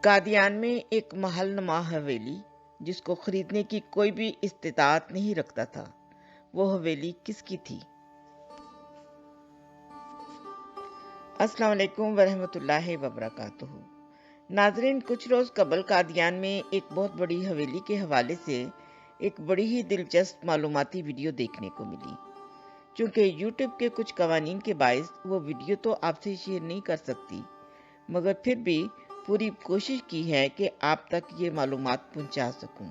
قادیان میں ایک محل نما حویلی جس کو خریدنے کی کوئی بھی استطاعت نہیں رکھتا تھا، وہ حویلی کس کی تھی؟ السلام علیکم ورحمۃ اللہ وبرکاتہ۔ ناظرین، کچھ روز قبل قادیان میں ایک بہت بڑی حویلی کے حوالے سے ایک بڑی ہی دلچسپ معلوماتی ویڈیو دیکھنے کو ملی۔ چونکہ یوٹیوب کے کچھ قوانین کے باعث وہ ویڈیو تو آپ سے شیئر نہیں کر سکتی، مگر پھر بھی پوری کوشش کی ہے کہ آپ تک یہ معلومات پہنچا سکوں۔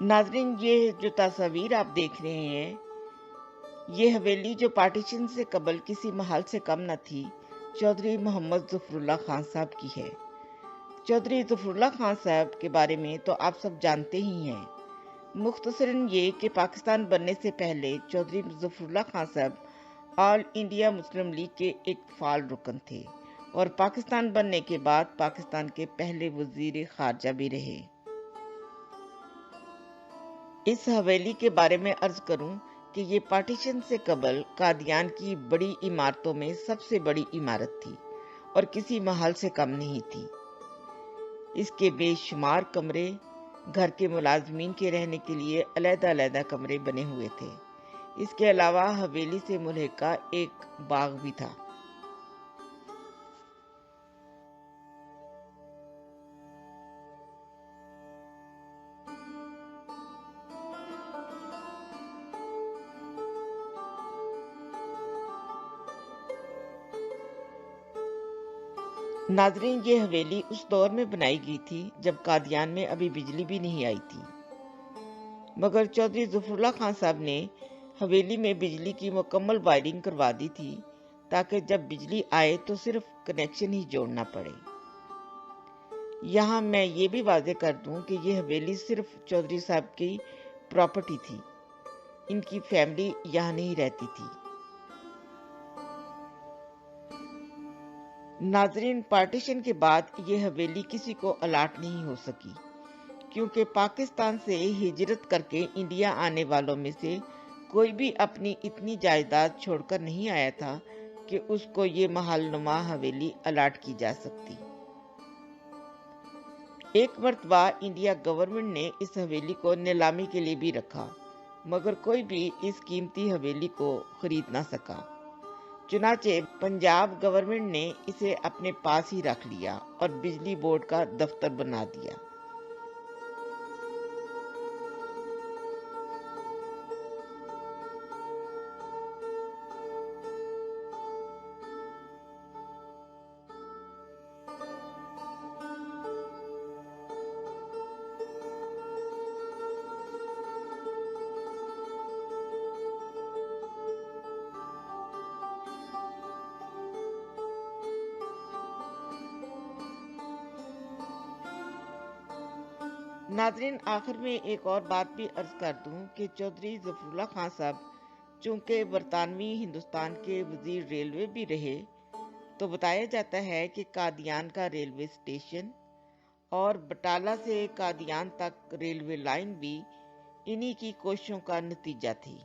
ناظرین، یہ جو تصاویر آپ دیکھ رہے ہیں، یہ حویلی جو پارٹیشن سے قبل کسی محل سے کم نہ تھی، چودھری محمد ظفر اللہ خان صاحب کی ہے۔ چودھری ظفر اللہ خان صاحب کے بارے میں تو آپ سب جانتے ہی ہیں۔ مختصراً یہ کہ پاکستان بننے سے پہلے چودھری ظفر اللہ خان صاحب آل انڈیا مسلم لیگ کے ایک فعال رکن تھے اور پاکستان بننے کے بعد پاکستان کے پہلے وزیر خارجہ بھی رہے۔ اس حویلی کے بارے میں عرض کروں کہ یہ پارٹیشن سے قبل قادیان کی بڑی عمارتوں میں سب سے بڑی عمارت تھی اور کسی محل سے کم نہیں تھی۔ اس کے بے شمار کمرے، گھر کے ملازمین کے رہنے کے لیے علیحدہ علیحدہ کمرے بنے ہوئے تھے۔ اس کے علاوہ حویلی سے ملحقہ ایک باغ بھی تھا۔ ناظرین، یہ حویلی اس دور میں بنائی گئی تھی جب قادیان میں ابھی بجلی بھی نہیں آئی تھی، مگر چودھری ظفر اللہ خان صاحب نے حویلی میں بجلی کی مکمل وائرنگ کروا دی تھی تاکہ جب بجلی آئے تو صرف کنیکشن ہی جوڑنا پڑے۔ یہاں میں یہ بھی واضح کر دوں کہ یہ حویلی صرف چودھری صاحب کی پراپرٹی تھی، ان کی فیملی یہاں نہیں رہتی تھی۔ ناظرین، پارٹیشن کے بعد یہ حویلی کسی کو الاٹ نہیں ہو سکی، کیونکہ پاکستان سے ہجرت کر کے انڈیا آنے والوں میں سے کوئی بھی اپنی اتنی جائیداد چھوڑ کر نہیں آیا تھا کہ اس کو یہ محل نما حویلی الاٹ کی جا سکتی۔ ایک مرتبہ انڈیا گورنمنٹ نے اس حویلی کو نیلامی کے لیے بھی رکھا، مگر کوئی بھی اس قیمتی حویلی کو خرید نہ سکا۔ چنانچہ پنجاب گورنمنٹ نے اسے اپنے پاس ہی رکھ لیا اور بجلی بورڈ کا دفتر بنا دیا۔ ناظرین، آخر میں ایک اور بات بھی عرض کر دوں کہ چودھری ظفر اللہ خان صاحب چونکہ برطانوی ہندوستان کے وزیر ریلوے بھی رہے، تو بتایا جاتا ہے کہ قادیان کا ریلوے اسٹیشن اور بٹالہ سے قادیان تک ریلوے لائن بھی انہی کی کوششوں کا نتیجہ تھی۔